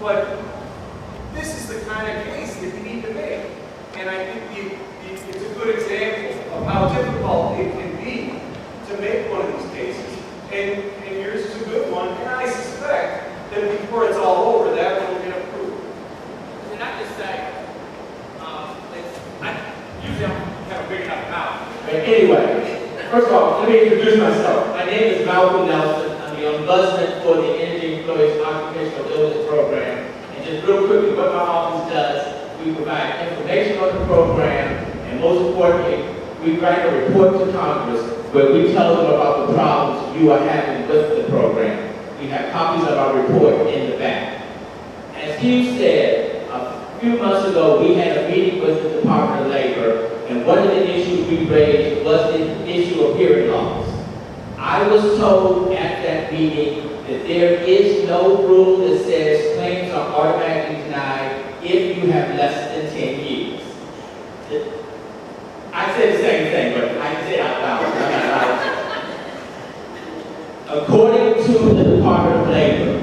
But this is the kind of case that you need to make. And I think it's a good example of how difficult it can be to make one of these cases. And yours is a good one, and I suspect that before it's all over, that one will get approved. Can I just say, usually I don't have a big enough mouth. But anyway, first of all, let me introduce myself. My name is Malcolm Nelson. I'm the ombudsman for the Energy Employees Occupational Illness Program. And just real quickly, what my office does, we provide information on the program, and most importantly, we write a report to Congress where we tell them about the problems you are having with the program. We have copies of our report in the back. As Hugh said, a few months ago, we had a meeting with the Department of Labor, and one of the issues we raised was the issue of hearing loss. I was told at that meeting that there is no rule that says claims are automatically denied if you have less than 10 years. I said the same thing, but I can say it out loud. According to the Department of Labor,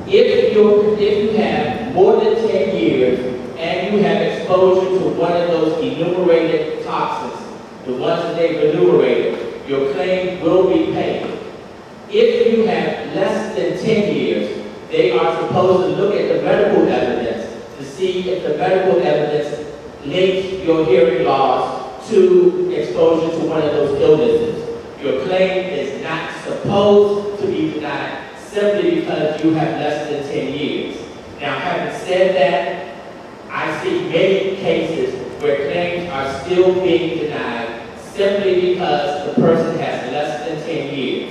if you have more than 10 years and you have exposure to one of those enumerated toxins, the ones that they've enumerated, your claim will be paid. If you have less than 10 years, they are supposed to look at the medical evidence to see if the medical evidence links your hearing loss to exposure to one of those illnesses. Your claim is not supposed to be denied simply because you have less than 10 years. Now, having said that, I see many cases where claims are still being denied simply because the person has less than 10 years.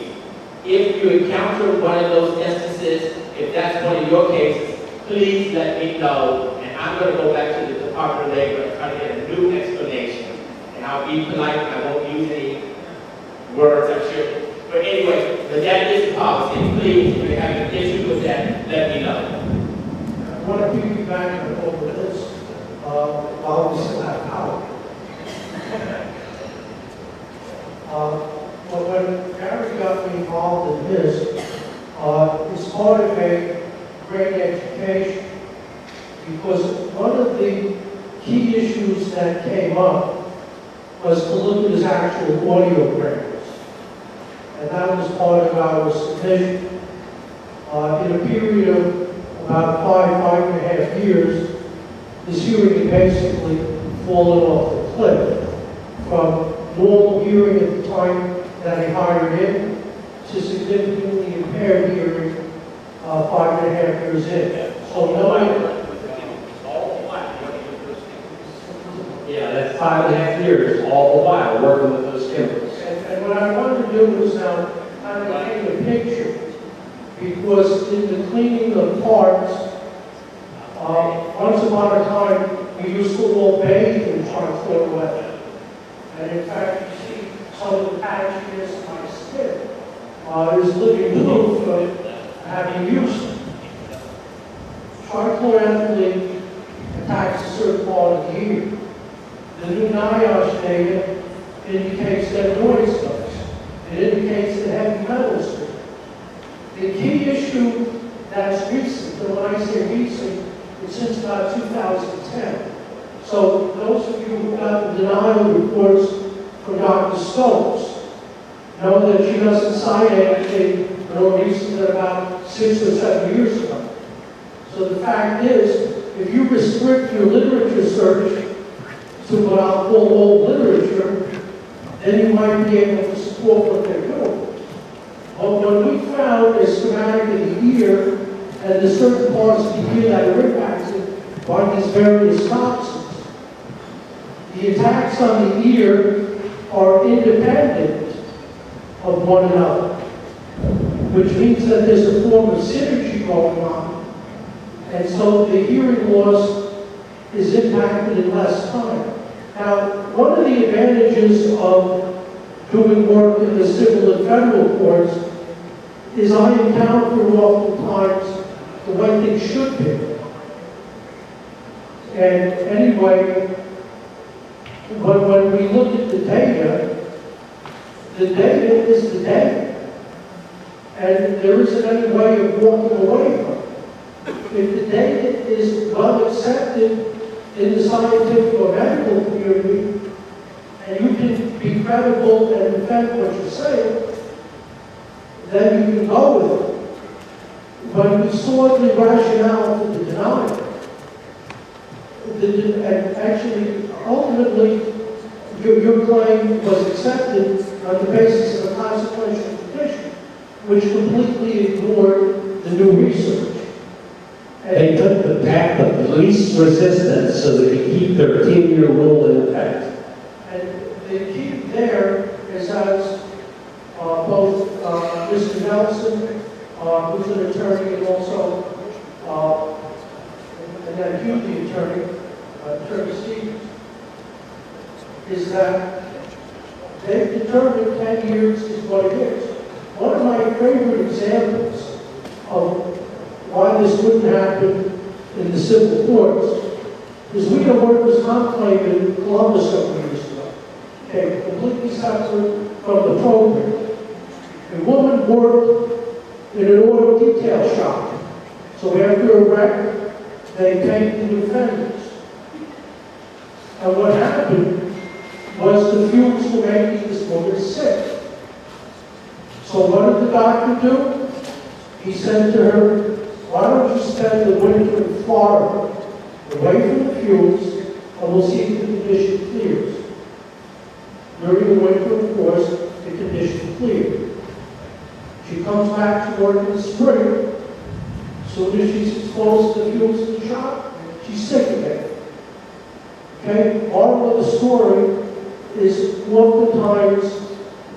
If you encounter one of those instances, if that's one of your cases, please let me know, and I'm going to go back to the Department of Labor and try to get a new explanation. And I'll be polite, I won't use any words I shouldn't. But anyway, but that is the policy. Please, if you have an issue with that, let me know. I want to piggyback over this while we still have power. But when Gary got me involved in this, it's part of a great education, because one of the key issues that came up was to look at his actual audiograms. And that was part of our submission. In a period of about 5.5 years, his hearing had basically fallen off the cliff from normal hearing at the time that he hired him to significantly impaired hearing 5.5 years in. So knowing that's 5.5 years, all the while working with those chemicals. And what I wanted to do was now kind of paint a picture, because in the cleaning of parts, once upon a time, we used to all bathe in charcoal wet. And in fact, you see some of the patchiness in my skin is living proof of having used it. Trichloroethylene attacks a certain part of the ear. The new NIOSH data indicates that noise does. It indicates that heavy metals do. The key issue that's recent, and when I say recent, it's since about 2010. So those of you who got the denial reports from Dr. Stokes know that she doesn't cite anything more recent than about 6 or 7 years ago. So the fact is, if you restrict your literature search to what I'll call old literature, then you might be able to support what they're doing. But when we found a schematic of the ear and the certain parts of the ear that are impacted by these various toxins, the attacks on the ear are independent of one another, which means that there's a form of synergy going on, and so the hearing loss is impacted in less time. Now, one of the advantages of doing work in the civil and federal courts is I encounter oftentimes the way things should be. And anyway, when we look at the data is the data. And there isn't any way of walking away from it. if the data is well accepted in the scientific or medical community, and you can be credible and defend what you're saying, then you can go with it. When we saw the rationale for the denial, and actually, ultimately, your claim was accepted on the basis of a consequential condition, which completely ignored the new research. They took the path of least resistance so they could keep their 10-year rule in effect. And the key there is as both Mr. Nelson, who's an attorney, and also and then Hugh, the attorney, Attorney Stevens, is that they've determined 10 years is what it is. One of my favorite examples of why this wouldn't happen in the civil courts is we had a workers' comp claim in Columbus several years ago. Okay, completely separate from the program. A woman worked in an auto detail shop. So after a wreck, they take the defendants. And what happened was the fumes were making this woman sick. So what did the doctor do? He said to her, why don't you spend the winter in Florida, away from the fumes, and we'll see if the condition clears. During the winter, of course, the condition cleared. She comes back to work in the spring. As soon as she's exposed to the fumes in the shop, she's sick again. Okay? All of the story is oftentimes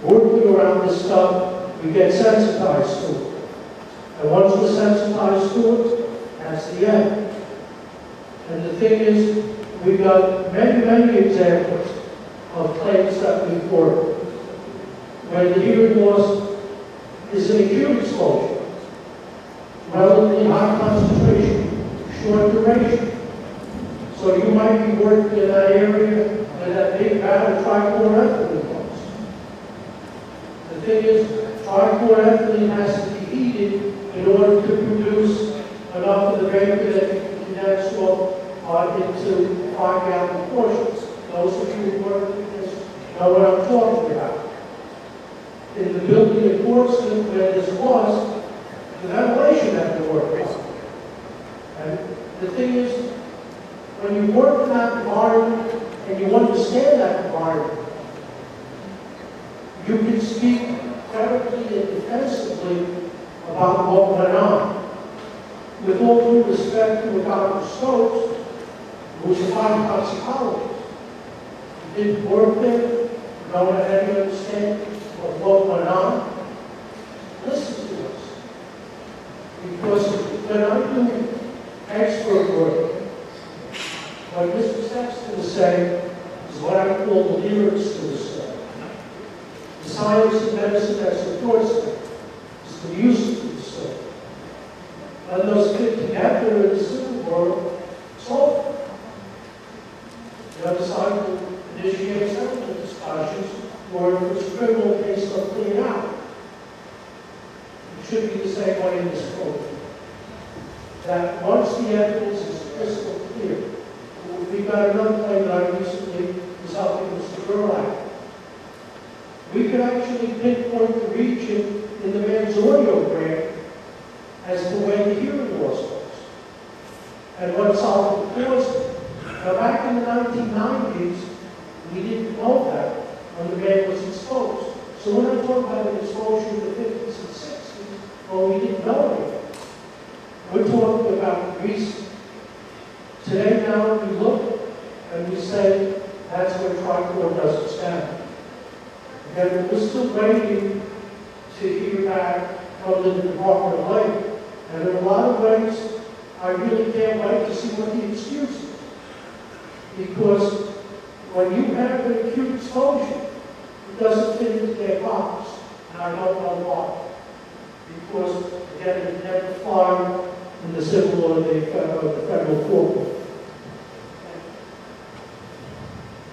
working around this stuff, we get sensitized to it. And once we're sensitized to it, that's the end. And the thing is, we've got many, many examples of claims that we've worked where the hearing loss is an acute exposure, relatively high concentration, short duration. So you might be working in that area where that big vat of trichloroethylene was. The thing is, trichloroethylene has to be heated in order to produce enough of the vapor that you can condense into 5-gallon portions. Those of you who work with this know what I'm talking about. In the building in Portsmouth where this was, the ventilation had to work on. And the thing is, when you work in that environment and you understand that environment, you can speak credibly and defensively about what went on. With all due respect to Dr. Stokes, who was a fine toxicologist, he didn't work there, no one had any understanding of what went on. Listen to us. Because when I'm doing expert work, what Mr. Sexton is saying is what I call the lyrics to the story. The science and medicine that supports it is the music to the story. When those fit together in the civil world, it's over. The other side will initiate settlement discussions, or if it's a criminal case, they'll clean out. It should be the same way in this program. That once the evidence is crystal clear, we've got another claim that I recently was helping Mr. Gerlach. We could actually pinpoint the region in the man's audiogram as to where the hearing loss was and what solved the cause. Now, back in the 1990s, we didn't know that when the man was exposed. So when I talk about an exposure in the 50s and 60s, well, we didn't know anything. We're talking about recent. Today now we look and we say that's where trichlor doesn't stand. And we're still waiting to hear back from the Department of Labor. And in a lot of ways, I really can't wait to see what the excuse is. Because when you have an acute exposure, it doesn't fit into their box. And I don't know why. Because, again, it never fly in the civil or the federal court.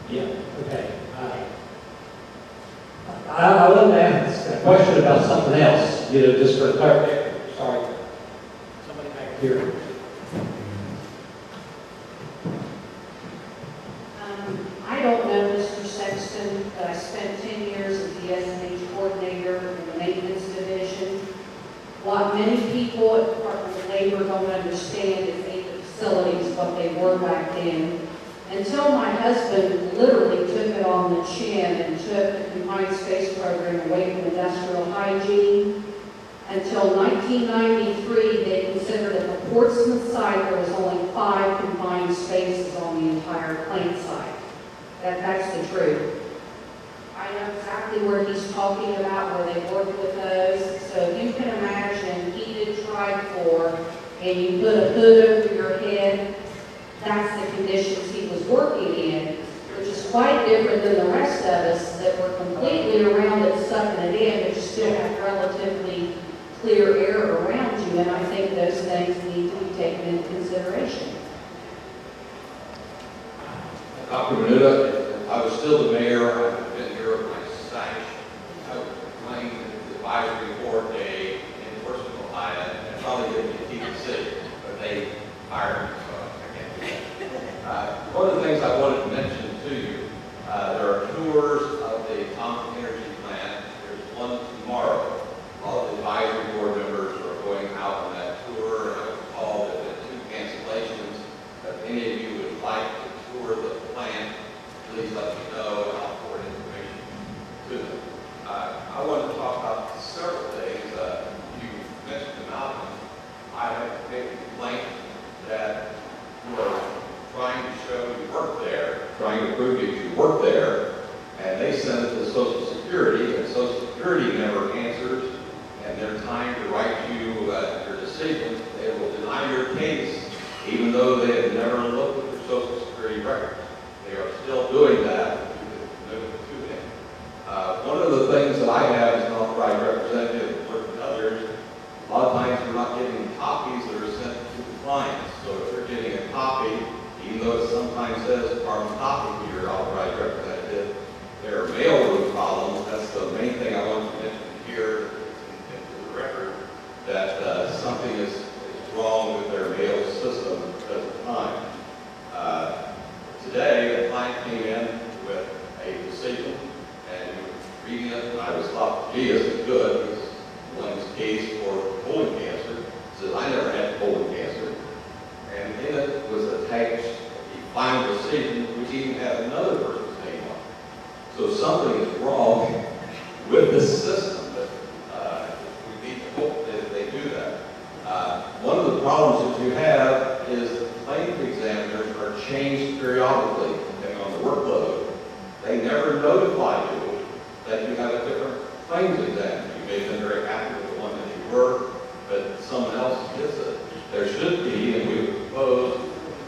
Yeah, okay. I want to ask a question about something else, just for clarity. Sorry. Somebody back here. I don't know Mr. Sexton, but I spent 10 years as the S&H coordinator in the maintenance division. What many people at the Department of Labor don't understand is the facilities, what they were back then. Until my husband literally took it on the chin and took the confined space program away from industrial hygiene, until 1993, they considered at the Portsmouth site there was only 5 confined spaces on the entire plant site. That's the truth. I know exactly where he's talking about, where they worked with those. So you can imagine heated tri-floor, and you put a hood over your head. That's the conditions he was working in, which is quite different than the rest of us that were completely around it, sucking it in, but you still have relatively clear air around you. And I think those things need to be taken into consideration. Dr. Menuda, I was still the mayor. I've been here at my site. I was playing the advisory board day in Portsmouth, Ohio, and probably didn't get TBC, but they fired me, so I can't do that. One of the things I wanted to mention to you, there are tours of the atomic energy plant. There's one tomorrow. All of the advisory board members are going out on that tour. I was called at 2 cancellations. If any of you would like to tour the plant, please let me know and I'll forward information to them. I want to talk about several things. You mentioned the Malcolm. I have made a complaint that you are trying to show you work there, trying to prove that you work there, and they send it to Social Security, and Social Security never answers, and they're trying to write you your decision. They will deny your case, even though they have never looked at your Social Security records. They are still doing that to them. One of the things that I have as an authorized representative with others, a lot of times we're not getting copies that are sent to the clients. So if they're getting a copy, even though it sometimes says carbon copy to your authorized representative, there are mailroom problems. That's the main thing I want to mention here into the record, that something is wrong with their mail system at the time. Today, a client came in with a decision, and reading it, and I was thought, gee, this is good. This won his case for colon cancer. He says, I never had colon cancer. And in it was attached a final decision, which even had another person's name on it. So something is wrong with this system, but we need to hope that they do that. One of the problems that you have is that claims examiners are changed periodically depending on the workload. They never notify you that you have a different claims examiner. You may have been very happy with the one that you were, but someone else gets it. There should be, and we proposed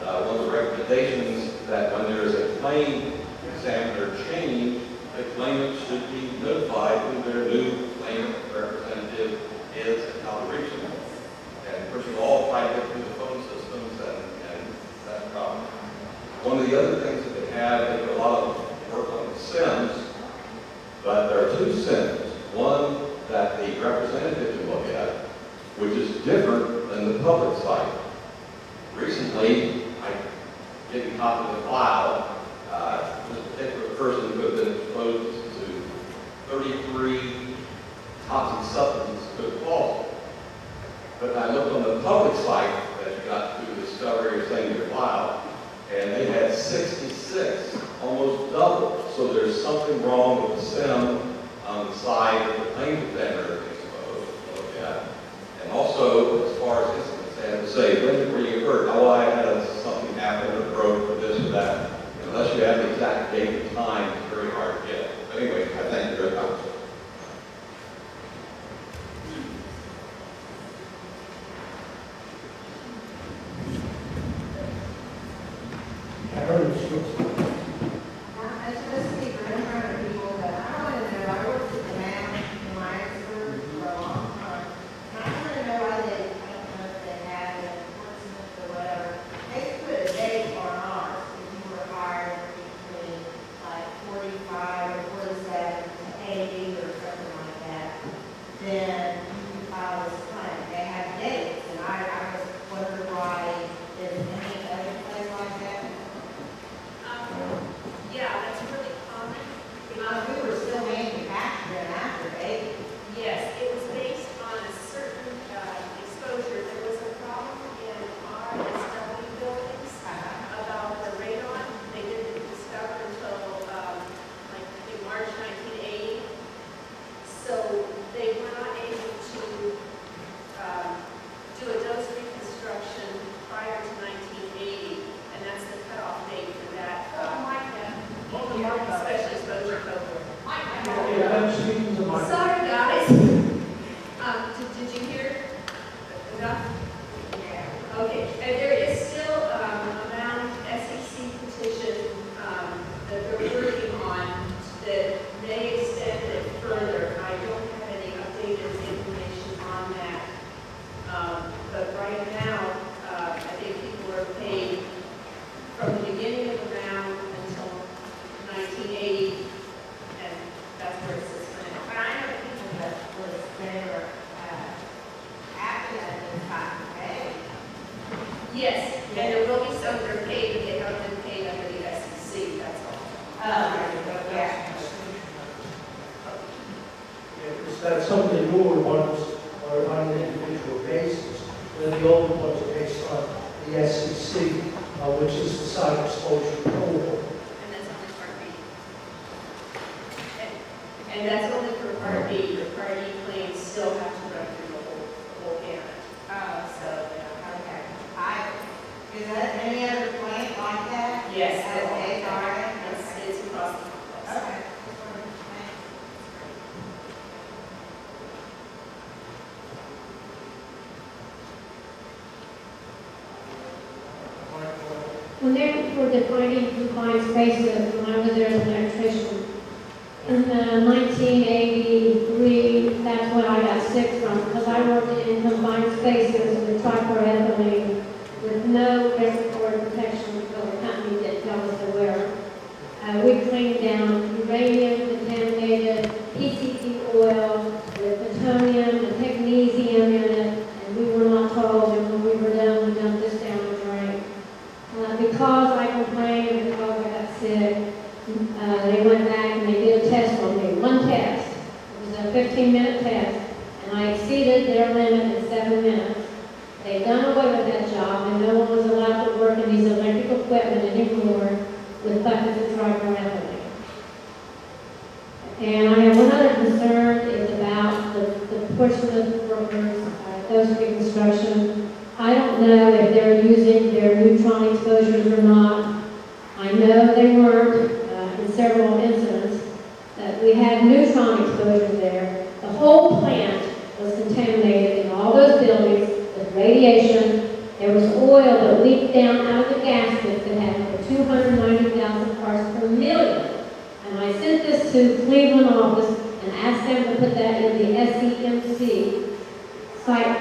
one of the recommendations that when there is a claim examiner change, the claimant should be notified who their new claimant representative is and how to reach them. And of course, you all try to get through the phone systems, and that's a problem. One of the other things that they have, they do a lot of work on the SIMs, but there are 2 SIMs. One that the representative can look at, which is different than the public site. Recently, I didn't copy the file. This particular person could have been exposed to 33 toxic substances could have caused it. But I looked on the public site that you got through the discovery or saying your file, and they had 66, almost double. So there's something wrong with the SIM on the side that the claims examiner is supposed to look at. And also, as far as incidents, they have to say, when were you hurt? Oh, I had something happen or broke or this or that. Unless you have the exact date and time, it's very hard to get. But anyway, I thank you very much. As a speaker, in front of people, that I want to know, I worked at the man in Lancaster for a long time, and I want to know why they, I don't know if they had it in Portsmouth or whatever, they put a date on ours, if you were hired between like 45 Yes, and there will be some that are paid, but they haven't been paid under the SEC, that's all. Yeah. Is that some of the newer ones are on an individual basis, and the older ones are based on the SEC, which is the site exposure cohort. And that's only Part B. And that's only for Part B. The Part E claims still have to run through the whole gamut. So, Okay. Is there any other plant like that? yes, Okay, all right. it's across the complex. Okay. When they were defining confined spaces, when I was there as an electrician, in 1983, that's when I got sick from, because I worked in confined spaces with trichloroethylene with no respiratory protection until the company didn't tell us to wear. We cleaned down uranium, contaminated PCT oil with plutonium and magnesium in it, and we were not told, and when we were done, we dumped this down the drain. Because I complained, because I got sick, they went back and they did a test on me, one test. It was a 15-minute test, and I exceeded their limit in 7 minutes. They've done away with that job, and no one was allowed to work in these electrical equipment anymore with buckets of trichloroethylene. And I have one other concern, is about the Portsmouth workers, those reconstruction. I don't know if they're using their neutron exposures or not. I know they weren't in several incidents. We had neutron exposures there. The whole plant was contaminated in all those buildings with radiation. There was oil that leaked down out of the gaskets that had over 290,000 parts per million. And I sent this to Cleveland office and asked them to put that in the SEMC site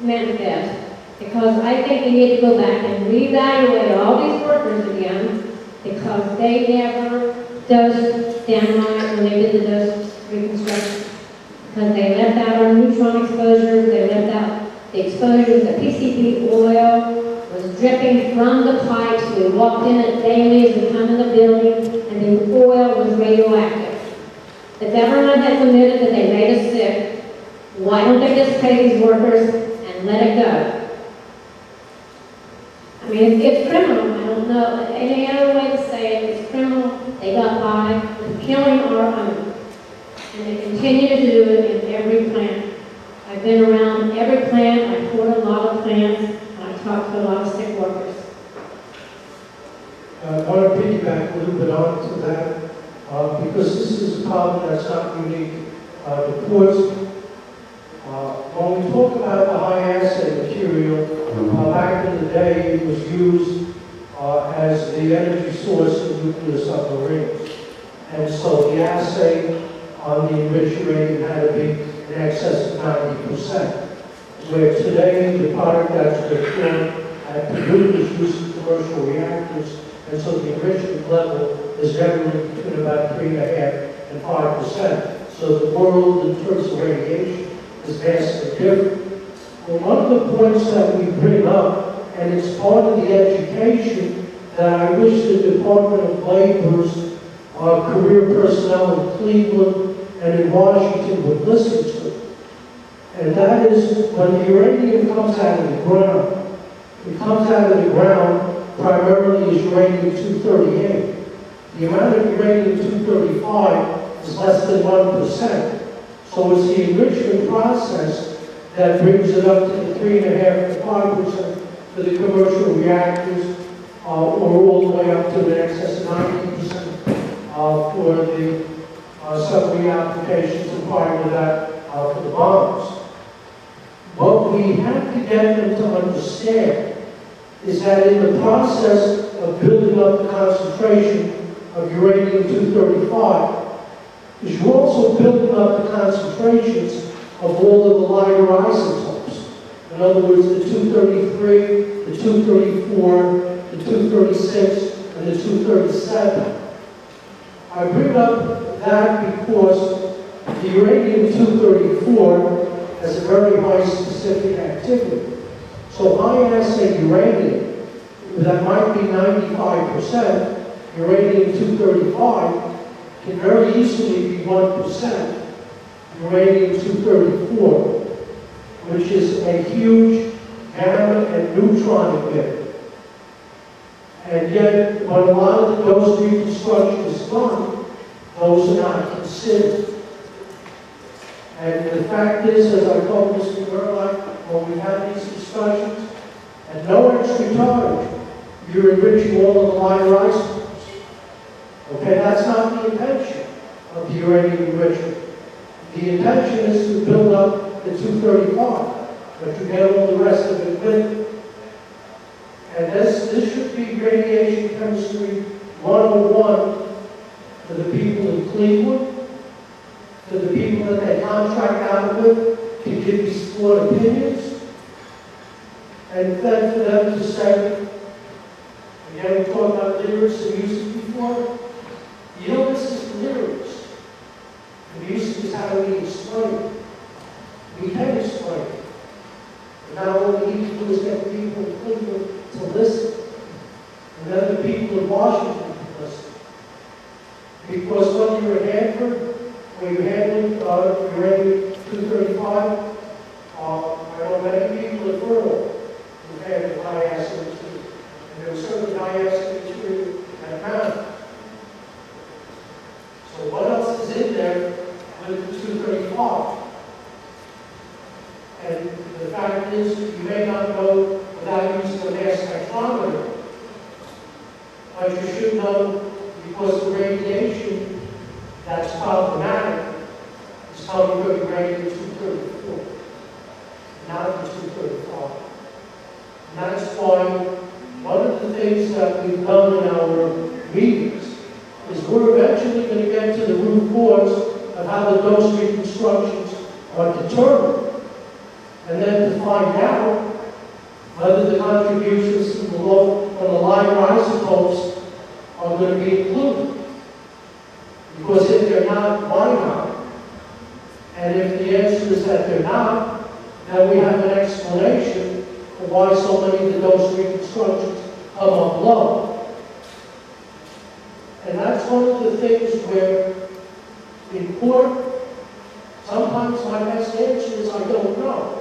manifest. Because I think we need to go back and reevaluate all these workers again, because they never dosed dynamite when they did the dose reconstruction. Because they left out our neutron exposures, they left out the exposures, the PCB oil was dripping from the pipes. We walked in it daily as we come in the building, and the oil was radioactive. The government has admitted that they made us sick. Why don't they just pay these workers and let it go? I mean, it's criminal. I don't know any other way to say it. It's criminal. They got by with killing our own. And they continue to do it in every plant. I've been around every plant. I've toured a lot of plants. And I've talked to a lot of sick workers. I want to piggyback a little bit on to that, because this is a problem that's not unique to Portsmouth. When we talk about the high assay material, back in the day it was used as the energy source in nuclear submarines. And so the assay on the enriched uranium had to be in excess of 90%. Where today the product that's procured and produced is used in commercial reactors, and so the enrichment level is generally between about 3.5% and 5%. So the world in terms of radiation is vastly different. Well, one of the points that we bring up, and it's part of the education that I wish the Department of Labor's career personnel in Cleveland and in Washington would listen to, and that is when the uranium comes out of the ground, it comes out of the ground primarily as uranium-238. The amount of uranium-235 is less than 1%. So it's the enrichment process that brings it up to the 3.5% to 5% for the commercial reactors, or all the way up to an excess of 90% for the submarine applications, and prior to that for the bombs. What we have to get them to understand is that in the process of building up the concentration of uranium-235, is you're also building up the concentrations of all of the lighter isotopes. In other words, the 233, the 234, the 236, and the 237. I bring up that because the uranium-234 has a very high specific activity. So high-assay uranium that might be 95%, uranium 235 can very easily be 1%, uranium 234, which is a huge gamma and neutron emitter. And yet, when a lot of those reconstruction is done, those are not considered. And the fact is, as I told Mr. Gerlach, when we had these discussions, at no extra charge, you're enriching all of the minor isotopes. Okay, that's not the intention of the uranium enrichment. The intention is to build up the 235, but you get all the rest of it with it. And this should be radiation chemistry 101 for the people in Cleveland, for the people that they contract out with to give these flawed opinions, and then for them to say, again, we talked about lyrics and music before. You know, this is lyrics. The music is how we explain it. We can explain it. But now what we need to do is get people in Cleveland to listen. And then the people in Washington to listen. Because when you're at Hanford, when you're handling uranium 235, I know many people at Bernal who handle high-acid material. And there was certainly high-acid material at Mount. So what else is in there with the 235? And the fact is, you may not know without using a mass spectrometer, but you should know because the radiation that's problematic is coming from uranium 234, not the 235. And that's why one of the things that we've done in our meetings is we're eventually going to get to the root cause of how the dose reconstructions are determined. And then to find out whether the contributions from the lighter isotopes are going to be included. Because if they're not, why not? And if the answer is that they're not, then we have an explanation for why so many of the dose reconstructions come up low. And that's one of the things where in court, sometimes my best answer is I don't know.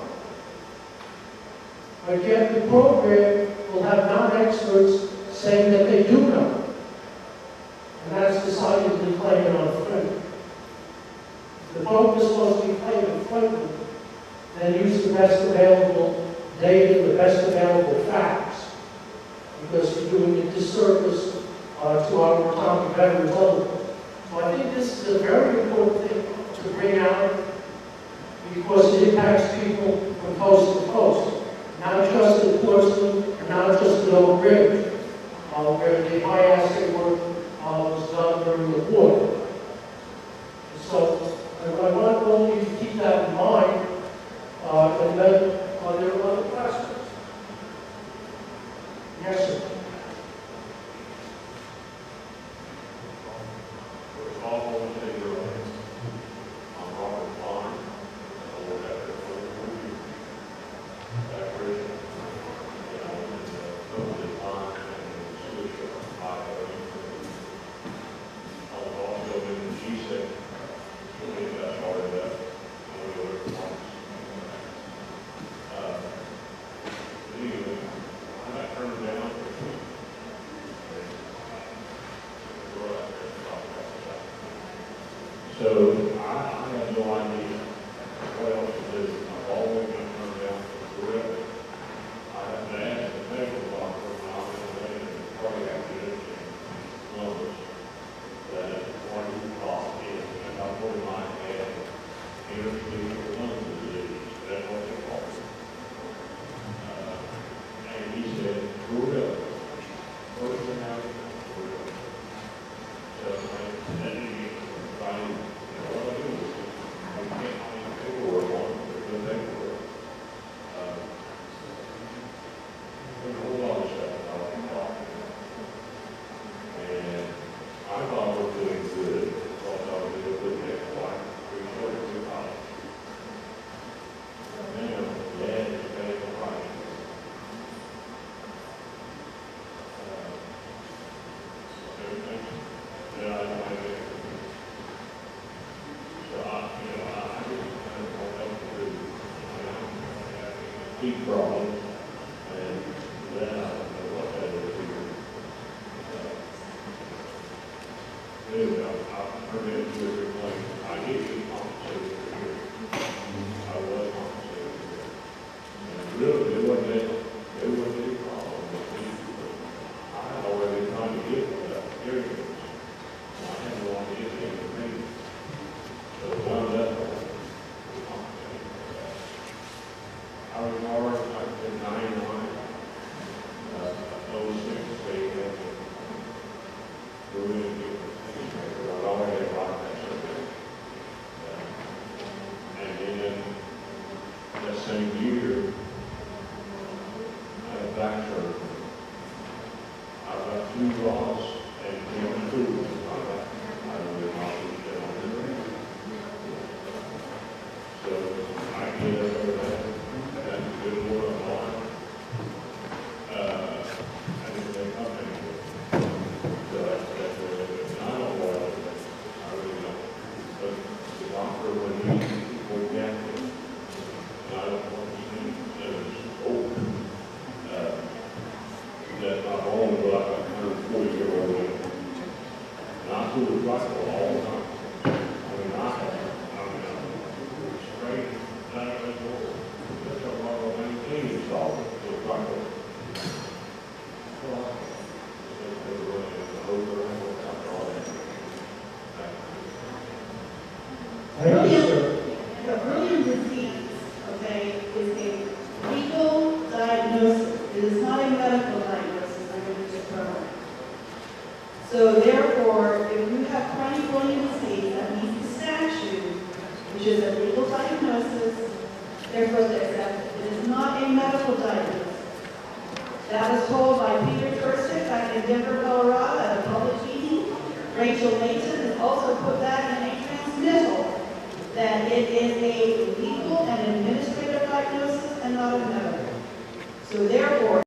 But yet the program will have non-experts saying that they do know. And that's decidedly claiming on Flint. The focus was to be claiming Flint, then use the best available data, the best available facts, because you're doing a disservice to our atomic veterans only. So I think this is a very important thing to bring out because it impacts people from coast to coast. Not just in Portsmouth, and not just in Oak Ridge, where the high-acid work was done during the war. So I want all of you to keep that in mind, and then there are other questions. Yes, sir. First off, I want to say you're right. I'm Robert Klein. I work at the So I have no idea what else to do. I've always been turned down for good. I have to ask the medical doctor when I'm in the cardiac unit in Columbus that what he thought is, and I told him I had interstitial lung disease. That's what they call it. And he said, gorilla. First thing I was gorilla. So that didn't get fine. What I do is I can't find paperwork on it, there's no paperwork. There's a whole lot of stuff I can talk about. And I thought we were doing good, because I was doing good next life, we started to college. Now, Dad is paying the price. new laws and new tools. I really not understand on this. So I get over that. That's a good word of mine. I didn't think of it. So I don't know what I really don't. But the doctor, when he went down to, and I don't want to think that it's old, that I've only got like a 140-year-old in. And I do it right all the time. I mean, I'm straight out of the door. That's a lot of things to solve it. It's right there. Well, it's really a whole different Thank you, sir. The brilliant disease, okay, is a legal diagnosis. It is not a medical diagnosis under this program. So therefore, if you have chronic brilliant disease, that means the statute, which is a legal diagnosis, they're supposed to accept it. It is not a medical diagnosis. That was told by Peter Tursick back in Denver, Colorado at a public meeting. Rachel Layton has also put that in a transmittal, that it is a legal and administrative diagnosis and not a medical. So therefore,